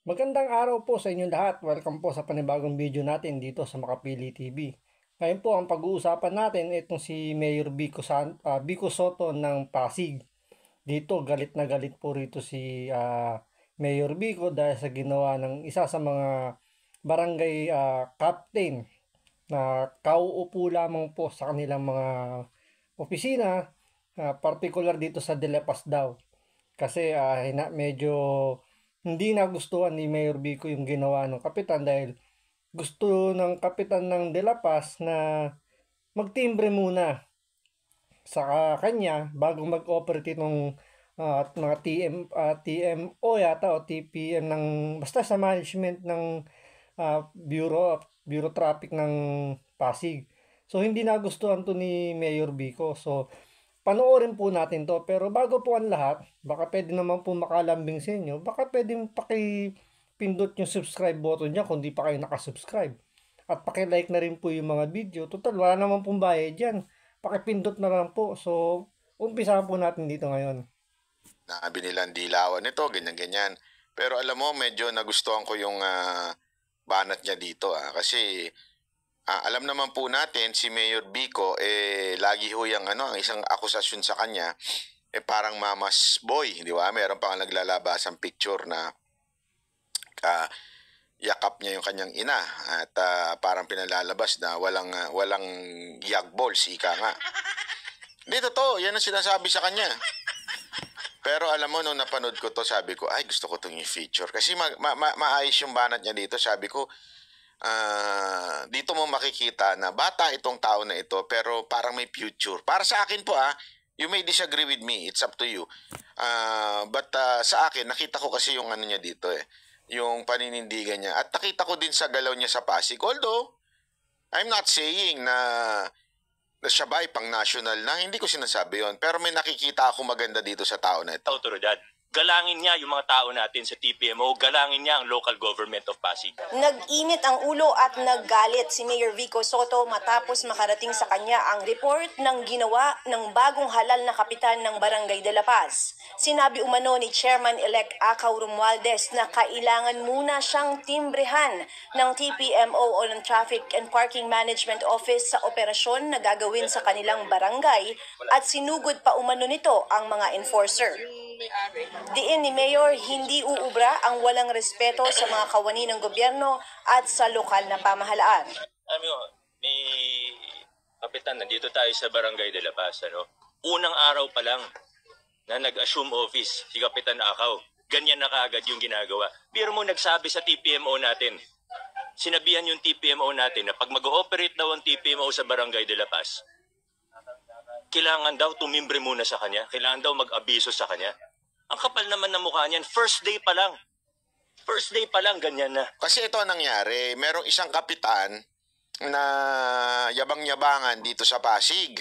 Magandang araw po sa inyong lahat. Welcome po sa panibagong video natin dito sa Makapili TV. Ngayon po ang pag-uusapan natin itong si Mayor Vico Soto ng Pasig. Dito galit na galit po rito si Mayor Vico dahil sa ginawa ng isa sa mga barangay captain na kauupo lamang po sa kanilang mga opisina, particular dito sa De La Paz daw. Kasi medyo hindi nagustuhan ni Mayor Vico yung ginawa ng kapitan dahil gusto ng kapitan ng De La Paz na magtimbre muna sa kanya bago mag-operate itong mga TMO yata o TPM ng basta sa management ng Bureau Traffic ng Pasig. So hindi nagustuhan to ni Mayor Vico. So panoorin po natin to. Pero bago po ang lahat, baka pwede naman po makalambing sa inyo. Baka pwedeng pakipindot yung subscribe button niya kung di pa kayo nakasubscribe. At pakilike na rin po yung mga video. Total, wala naman pong bayad dyan. Pakipindot na lang po. So, umpisa po natin dito ngayon. Nabi nilang dilawan nito, ganyan-ganyan. Pero alam mo, medyo nagustuhan ko yung banat niya dito. Kasi alam naman po natin, si Mayor Vico, lagi ho yung ang isang akusasyon sa kanya, parang mama's boy, di ba? Meron pang naglalabasang picture na yakap niya yung kanyang ina at parang pinalalabas na walang yagballs, ika nga. Dito to, yan ang sinasabi sa kanya. Pero alam mo, nung napanood ko to, sabi ko, ay, gusto ko itong i-feature. Kasi maayos yung banat niya dito. Sabi ko, dito mo makikita na bata itong tao na ito, pero parang may future. Para sa akin po, you may disagree with me. It's up to you. But sa akin, nakita ko kasi yung ano niya dito yung paninindigan niya. At nakita ko din sa galaw niya sa Pasig. Although, I'm not saying na siya ba ay pang national na, hindi ko sinasabi yon. Pero may nakikita ako maganda dito sa tao na ito. Autoridad. Galangin niya yung mga tao natin sa TPMO, galangin niya ang local government of Pasig. Nag-init ang ulo at naggalit si Mayor Vico Soto matapos makarating sa kanya ang report ng ginawa ng bagong halal na kapitan ng Barangay de la Paz. Sinabi umano ni Chairman-elect Acaw Romualdez na kailangan muna siyang timbrehan ng TPMO o ng Traffic and Parking Management Office sa operasyon na gagawin sa kanilang barangay at sinugod pa umano nito ang mga enforcer. Diin ni Mayor, hindi uubra ang walang respeto sa mga kawani ng gobyerno at sa lokal na pamahalaan. Ni Kapitan, nandito tayo sa Barangay de la Paz. Unang araw pa lang na nag-assume office si Kapitan Acaw, ganyan na kaagad yung ginagawa. Biro mo nagsabi sa TPMO natin, sinabihan yung TPMO natin na pag mag-ooperate daw ang TPMO sa Barangay de la Paz, kailangan daw tumimbre muna sa kanya, kailangan daw mag-abiso sa kanya. Ang kapal naman ng mukha niyan, first day pa lang. First day pa lang, ganyan na. Kasi ito ang nangyari, merong isang kapitan na yabang-yabangan dito sa Pasig.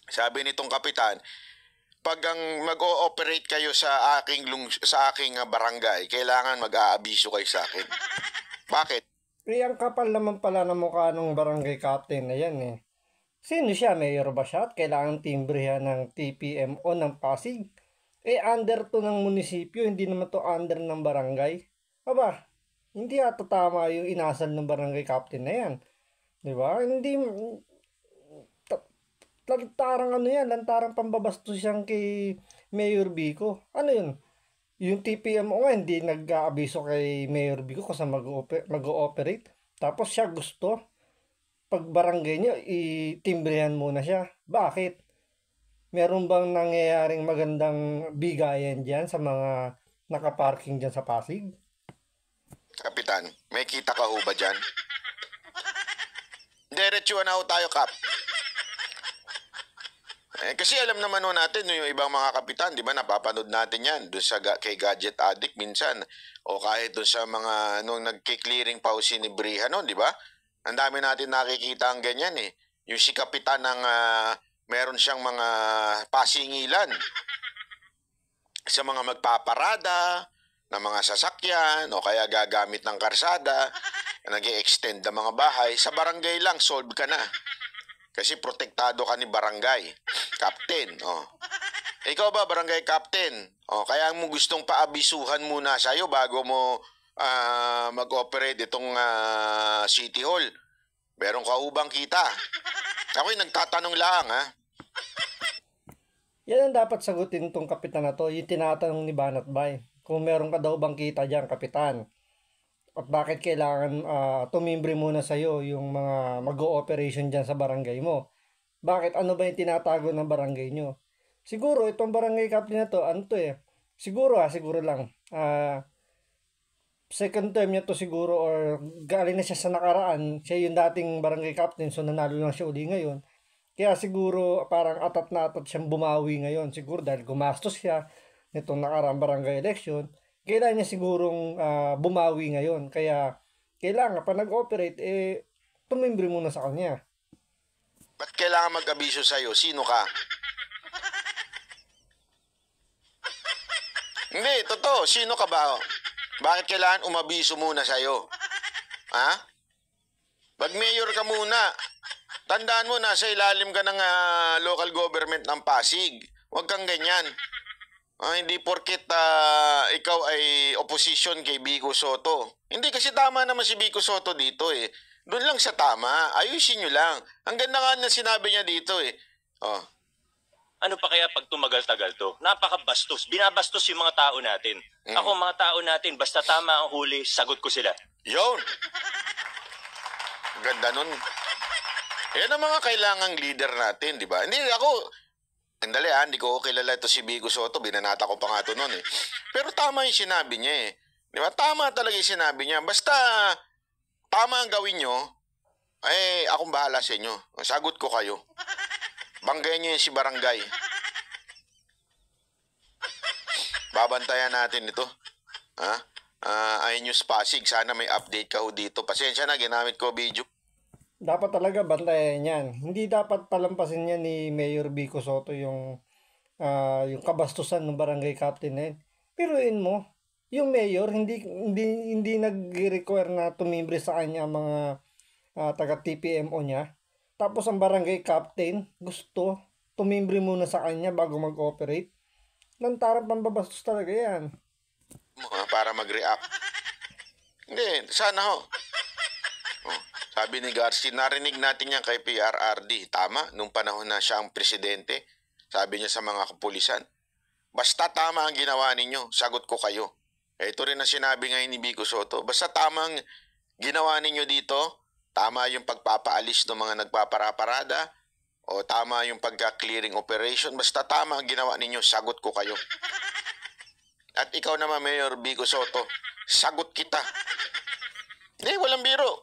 Sabi nitong kapitan, pag mag-ooperate kayo sa aking barangay, kailangan mag-aabiso kayo sa akin. Bakit? Ang kapal naman pala ng mukha ng barangay captain na yan Sino siya? Mayor ba siya? At kailangan timbrehan ng TPMO ng Pasig? Under to ng munisipyo, hindi naman to under ng barangay. Aba, hindi ata tama yung inasal ng barangay captain na yan. Di ba? Hindi, lantarang lantarang pambabastos siyang kay Mayor Vico. Ano yun? Yung TPMO nga, hindi nag-aabiso kay Mayor Vico kasi mag-ooperate. Tapos siya gusto, pag barangay niya, itimbrehan muna siya. Bakit? Meron bang nangyayaring magandang bigayan dyan sa mga nakaparking dyan sa Pasig? Kapitan, may kita ka ho ba dyan? Diretsuhan na ho tayo, Kap. Kasi alam naman ho natin yung ibang mga kapitan, di ba, napapanood natin yan doon sa kay Gadget Addict minsan o kahit doon sa mga nung nagki-clearing pa ho si Nibrihan noon, di ba? Ang dami natin nakikita ang ganyan Yung si kapitan ng meron siyang mga pasingilan sa mga magpaparada ng mga sasakyan o kaya gagamit ng karsada, nag-i-extend ng mga bahay. Sa barangay lang, solve ka na. Kasi protektado ka ni barangay captain. Ikaw ba, barangay captain? O, kaya mo gustong paabisuhan muna sa'yo bago mo mag-operate itong City Hall. Meron ka ubang kita? Ako'y nagtatanong lang, ha? Yan ang dapat sagutin tong kapitan na to, yung tinatanong ni Banat Bay. Kung meron ka daw bang kita dyan, kapitan. At bakit kailangan tumimbre muna sa'yo yung mga mag-ooperation dyan sa barangay mo? Bakit? Ano ba yung tinatago ng barangay nyo? Siguro, itong barangay captain na to, ano to eh? Siguro lang. Second term niya to siguro or galing na siya sa nakaraan. Siya yung dating barangay captain, so nanalo lang siya uli ngayon. Kaya siguro parang atat na atat siyang bumawi ngayon. Siguro dahil gumastos siya nitong nakaraang barangay election. Kailangan niya sigurong bumawi ngayon. Kaya kailangan pa nag-operate, tumimbre muna sa kanya. Ba't kailangan mag-abiso sa'yo? Sino ka? Hindi, totoo. Sino ka ba? Bakit kailangan umabiso muna sa'yo? Ha? Mag-mayor ka muna. Tandaan mo, nasa ilalim ka ng local government ng Pasig. Huwag kang ganyan. Hindi porket ikaw ay opposition kay Vico Soto. Hindi kasi tama naman si Vico Soto dito eh. Doon lang sa tama. Ayusin nyo lang. Ang ganda nga na sinabi niya dito eh. Oh. Ano pa kaya pag tumagal-tagal to? Napakabastos. Binabastos yung mga tao natin. Ako, mga tao natin, basta tama ang huli, sagot ko sila. Yun. Ganda nun. Yan ang mga kailangang leader natin, di ba? Hindi ako, hindi ko kilala ito si Vico Soto, binanata ko pa nga ito nun eh. Pero tama yung sinabi niya eh. Di ba? Tama talaga yung sinabi niya. Basta tama ang gawin nyo, akong bahala sa inyo. Sagot ko kayo. Banggayan nyo yung si barangay. Babantayan natin ito. Ha? iNews Pasig, sana may update ka ho dito. Pasensya na, ginamit ko video. Dapat talaga bantayan yan. Hindi dapat palampasin niya ni Mayor Vico Soto yung kabastusan ng barangay captain na yun. Piruin mo, yung mayor hindi nag-require na tumimbre sa kanya mga taga TPMO niya. Tapos ang barangay captain gusto tumimbre muna sa kanya bago mag-operate. Lantarang pambabastos talaga yan. Para mag-react. Hindi, sana ho. Sabi ni Garcia, narinig natin yan kay PRRD. Tama, nung panahon na siya ang presidente. Sabi niya sa mga kapulisan, basta tama ang ginawa ninyo, sagot ko kayo. Ito rin ang sinabi ngayon ni Vico Soto. Basta tama ang ginawa ninyo dito, tama yung pagpapaalis ng mga nagpaparaparada, o tama yung pagka-clearing operation, basta tama ang ginawa ninyo, sagot ko kayo. At ikaw naman, Mayor Vico Soto, sagot kita. Hindi, walang biro.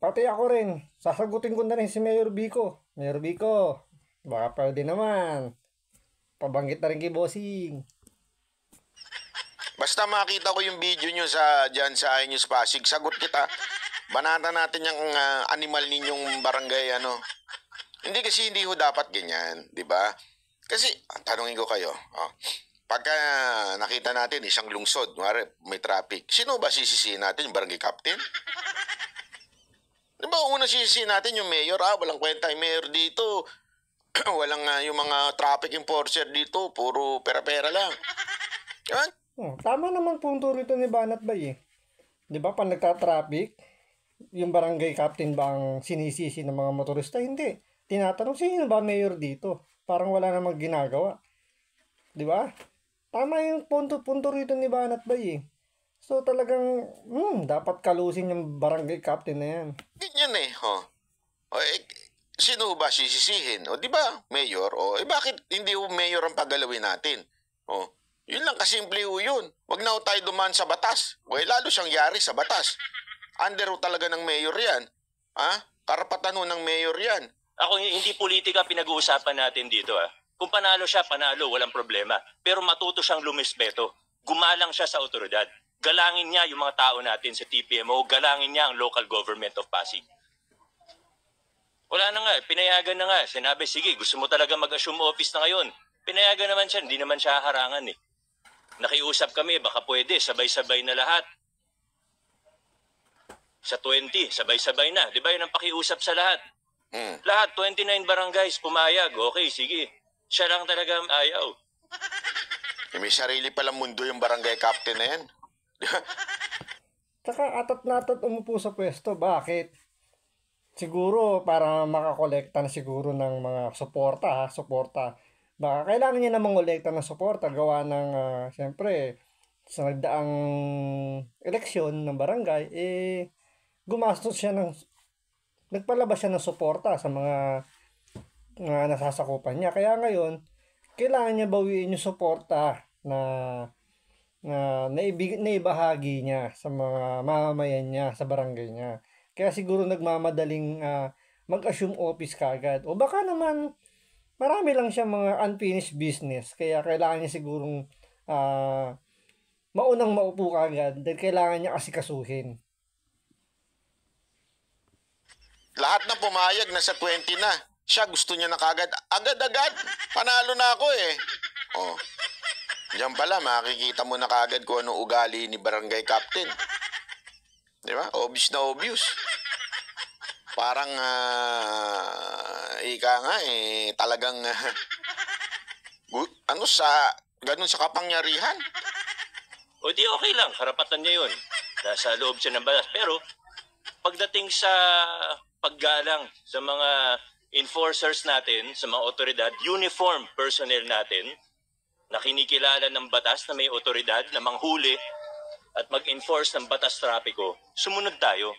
Pati ako rin, sasagutin ko na rin si Mayor Vico. Mayor Vico, baka pwede naman. Pabanggit na rin kay Bossing. Basta makita ko yung video nyo dyan sa iNews Pasig, sagot kita. Banata natin yung animal ninyong barangay, Hindi kasi hindi ho dapat ganyan, di ba? Kasi, tanungin ko kayo, pagka nakita natin isang lungsod, may traffic, sino ba sisisihin natin? Yung barangay captain? Di ba, una sisisihin natin yung mayor, walang kwenta yung mayor dito. Walang yung mga traffic enforcer dito, puro pera-pera lang. Diba? Tama naman punto rito ni Banat Bay eh. Di ba, pag nagka-traffic, yung barangay captain ba ang sinisisi ng mga motorista? Hindi. Tinatanong, sino ba mayor dito? Parang wala namang ginagawa. Di ba? Tama yung punto rito ni Banat Bay eh. So talagang, dapat kalusin yung barangay captain na yan. Ganyan eh, sino ba sisisihin? O di ba, mayor? Bakit hindi mayor ang paggalawin natin? Yun lang, kasimple yun. Wag na tayo dumaan sa batas. Lalo siyang yari sa batas. Under talaga ng mayor yan. Karapatan ng mayor yan. Ako, hindi politika pinag-uusapan natin dito. Kung panalo siya, panalo, walang problema. Pero matuto siyang lumispeto. Gumalang siya sa otoridad. Galangin niya yung mga tao natin sa TPMO. Galangin niya ang local government of Pasig. Wala na nga, pinayagan na nga. Sinabi, sige, gusto mo talaga mag-assume office na ngayon. Pinayagan naman siya, hindi naman siya harangan eh. Nakiusap kami, baka pwede, sabay-sabay na lahat. Sa 20, sabay-sabay na. Di ba yun ang pakiusap sa lahat? Lahat, 29 barangays, pumayag. Okay, sige. Siya lang talaga ayaw. May sarili palang mundo yung barangay captain na yan. Di ba? Tsaka atat na atat umupo sa pwesto. Bakit? Siguro para makakolekta na siguro ng mga suporta, suporta. Baka kailangan niya na mangolekta ng suporta gawa ng, siyempre, sa nagdaang eleksyon ng barangay, gumastos siya nagpalabas siya ng suporta sa mga nasasakupan niya. Kaya ngayon, kailangan niya bawiin yung suporta na naibahagi niya sa mga mamamayan niya sa barangay niya. Kaya siguro nagmamadaling mag-assume office kagad. O baka naman marami lang siya mga unfinished business. Kaya kailangan niya sigurong maunang maupo kagad dahil kailangan niya asikasuhin. Lahat na pumayag na sa 20 na. Siya gusto niya na kagad. Agad-agad. Panalo na ako eh. Oh. Diyan pala, makikita mo na kagad kung ano ugali ni barangay captain. Di ba? Obvious na obvious. Parang, ika nga eh, talagang, ganun sa kapangyarihan. O di okay lang, karapatan niya yun. Nasa loob siya ng batas. Pero, pagdating sa paggalang sa mga enforcers natin, sa mga otoridad, uniform personnel natin, na kinikilala ng batas na may otoridad na manghuli at mag-enforce ng batas trapiko, sumunod tayo.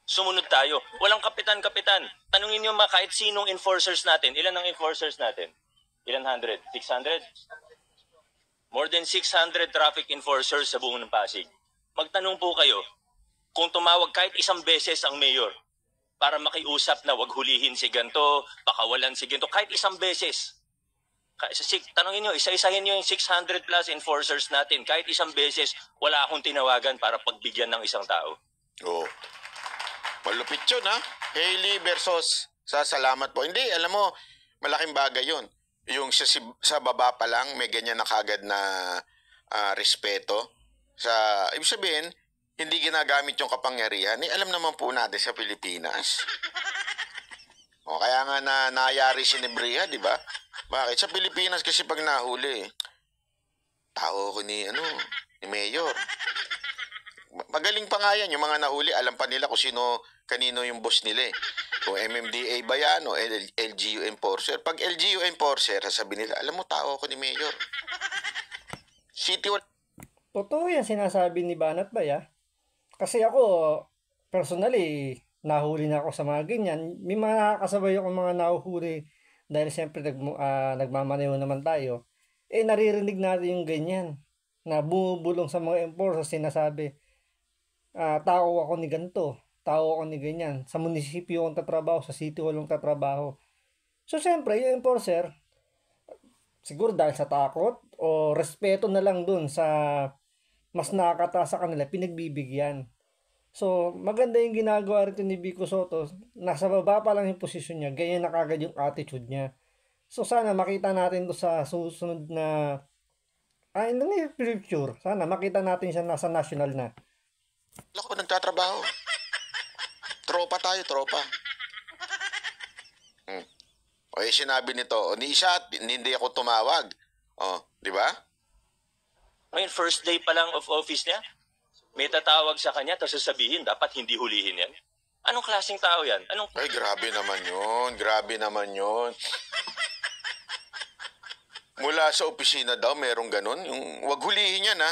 Sumunod tayo. Walang kapitan-kapitan. Tanungin niyo kahit sinong enforcers natin. Ilan ang enforcers natin? Ilan 100? 600? More than 600 traffic enforcers sa buong ng Pasig. Magtanong po kayo kung tumawag kahit isang beses ang mayor para makiusap na wag hulihin si ganto, pakawalan si ganto, kahit isang beses. Tanongin nyo, isa-isahin nyo yung 600 plus enforcers natin. Kahit isang beses, wala akong tinawagan para pagbigyan ng isang tao. Oo. Malupit yun, ha? Hailey versus sa salamat po. Hindi, alam mo, malaking bagay yun. Yung sa baba pa lang, may ganyan na kagad na respeto. Ibig sabihin, hindi ginagamit yung kapangyarihan. Alam naman po natin sa Pilipinas. O, kaya nga nayari si Nebria, di ba? Bakit? Sa Pilipinas kasi pag nahuli, tao ko ni Mayor. Magaling pa nga yan. Yung mga nahuli, alam pa nila kung kanino yung boss nila eh. Kung MMDA ba yan o LGU enforcer. Pag LGU enforcer, sasabihin nila, alam mo, tao ko ni Mayor. City Totoo yan sinasabi ni Banat Bay. Kasi ako, personally, nahuli na ako sa mga ganyan. May mga nakakasabay ako mga nahuhuli dahil siyempre nagmamaneho naman tayo. Naririnig natin yung ganyan na bumubulong sa mga enforcers, sinasabi, tao ako ni ganito, tao ako ni ganyan. Sa munisipyo akong tatrabaho, sa city hall akong tatrabaho. So siyempre, yung enforcer, siguro dahil sa takot o respeto na lang dun sa mas nakakataas sa kanila, pinagbibigyan. So, maganda yung ginagawa rito ni Vico Soto. Nasa baba pa lang yung posisyon niya, ganyan na kagad yung attitude niya. So, sana makita natin to sa susunod na in the near future. Sana makita natin siya nasa national na. Wala ko nagtatrabaho. Tropa tayo, tropa. O sinabi nito, ni isa, hindi ako tumawag. O, di ba? Ngayon, first day pa lang of office niya, may tatawag sa kanya, tapos sasabihin, dapat hindi hulihin yan. Anong klaseng tao yan? Ay, grabe naman yun. Grabe naman yun. Mula sa opisina daw, merong ganun. Yung, wag hulihin yan, ha?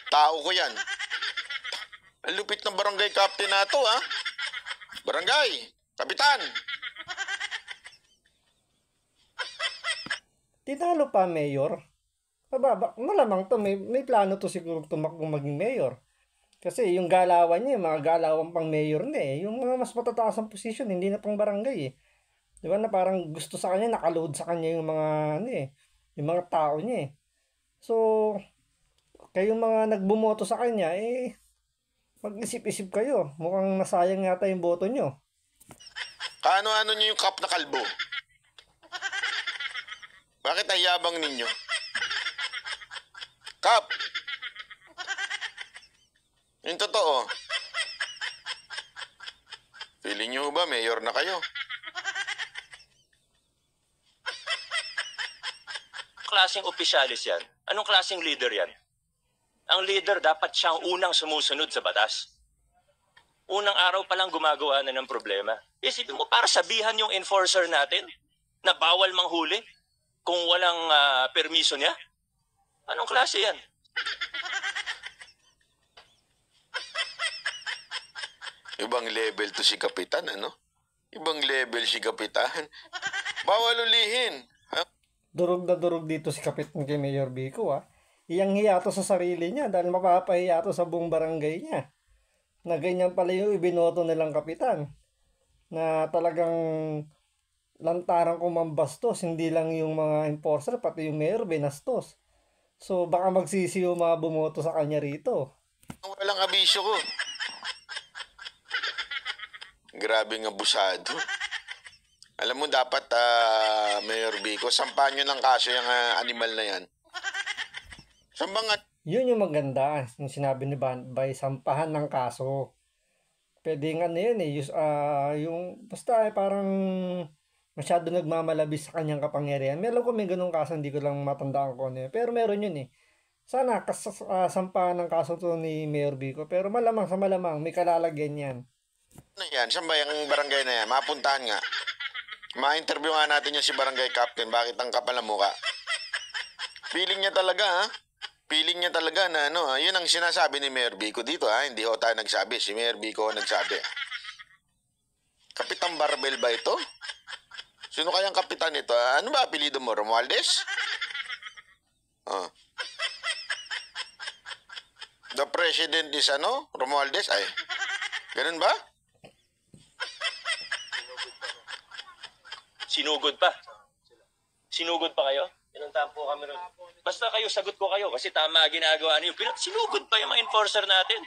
Tao ko yan. Ang lupit ng barangay captain na to, ha? Barangay, kapitan. Tinalo pa, Mayor. Malamang to, may plano to siguro tumakbong maging mayor. Kasi yung galawan niya, yung mga galawan pang mayor na eh. Yung mga mas matataas ang posisyon, hindi na pang barangay eh. Di ba na parang gusto sa kanya, nakaload sa kanya yung mga, yung mga tao niya eh. So, kayong mga nagbumoto sa kanya, mag-isip-isip kayo. Mukhang nasayang yata yung boto nyo. Kaano-ano niyo yung kap na kalbo? Bakit ang yabang ninyo? Kap! Yung totoo. Feeling nyo ba, mayor na kayo? klaseng opisyalis yan? Anong klaseng leader yan? Ang leader dapat siyang unang sumusunod sa batas. Unang araw pa lang gumagawa na ng problema. Isipin mo, para sabihan yung enforcer natin na bawal manghuli kung walang permiso niya? Anong klase yan? Ibang level to si Kapitan, ano? Ibang level si Kapitan. Bawal ulihin. Ha? Durog na durog dito si Kapitan kay Mayor Vico, ah. Iyang-hiya to sa sarili niya dahil mapapahiya to sa buong barangay niya. Na ganyan pala yung ibinoto nilang kapitan. Na talagang lantarang kumambastos, hindi lang yung mga enforcer, pati yung mayor binastos. So baka magsisi yung mga bumoto sa kanya rito. Walang abisyo ko. Grabing abusado. Alam mo, dapat, Mayor Vico, sampahan nyo ng kaso yung animal na yan. Sambangat. Yun yung maganda, yung sinabi ni Banbay, sampahan ng kaso. Pwede nga na yun eh, yung basta parang masyado nagmamalabis sa kanyang kapangyarihan. Meron ko may ganung kaso, hindi ko lang matandaan ko ano yun. Pero meron yun eh. Sana sampahan ng kaso to ni Mayor Vico. Pero malamang sa malamang, may kalalagyan yan. Ano yan? Saan ba yung barangay na yan? Mapuntahan nga. Ma-interview nga natin yung si barangay captain. Bakit ang kapal ng mukha? Feeling niya talaga, ha? Feeling niya talaga na ano, yun ang sinasabi ni Mayor Vico dito, ha? Hindi ho tayo nagsabi. Si Mayor Vico nagsabi. Kapitan Barbel ba ito? Sino kayang kapitan ito? Ano ba apelido mo? Romualdez? Oh. The president is ano? Romualdez? Ay. Ganun ba? Sinugod pa. Sinugod pa kayo? Pinuntahan po kami rin. Basta kayo, sagot ko kayo kasi tama ginagawa niyo. Sinugod pa yung mga enforcer natin.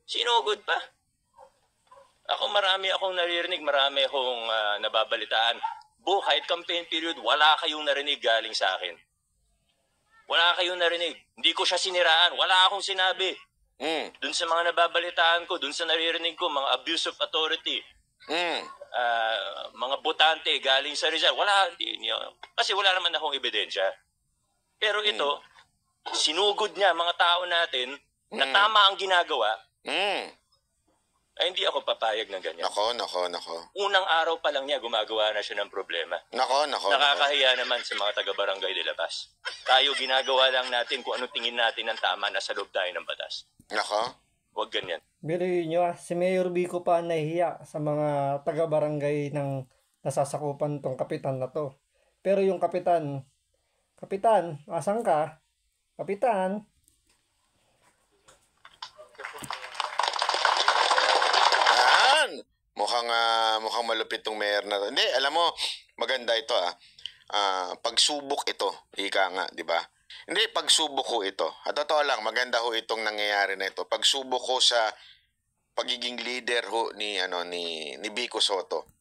Sinugod pa. Ako marami akong naririnig, marami akong nababalitaan. Kahit campaign period, wala kayong narinig galing sa akin. Wala kayong narinig. Hindi ko siya siniraan. Wala akong sinabi. Dun sa mga nababalitaan ko, dun sa naririnig ko, mga abuse of authority. Mga botante galing sa Rizal. Wala. Kasi wala naman akong ebidensya. Pero ito, sinugod niya mga tao natin na tama ang ginagawa. Ay, hindi ako papayag ng ganyan. Nako. Unang araw pa lang niya, gumagawa na siya ng problema. Nako. Nakakahiya naman sa mga taga-barangay de La Paz. Tayo ginagawa lang natin kung anong tingin natin ng tama na sa loob tayo ng batas. Nako. Huwag ganyan. Biruin nyo, si Mayor Vico pa nahihiya sa mga taga-barangay ng nasasakupan tong kapitan na to. Pero yung kapitan, asan ka? Kapitan? Mukhang malupit tong mayor na to. Hindi, alam mo, maganda ito pagsubok ito, ika nga, di ba? Hindi, pagsubok ko ito. At totoo lang, maganda ho itong nangyayari na ito. Pagsubok ko sa pagiging leader ho ni Vico Soto.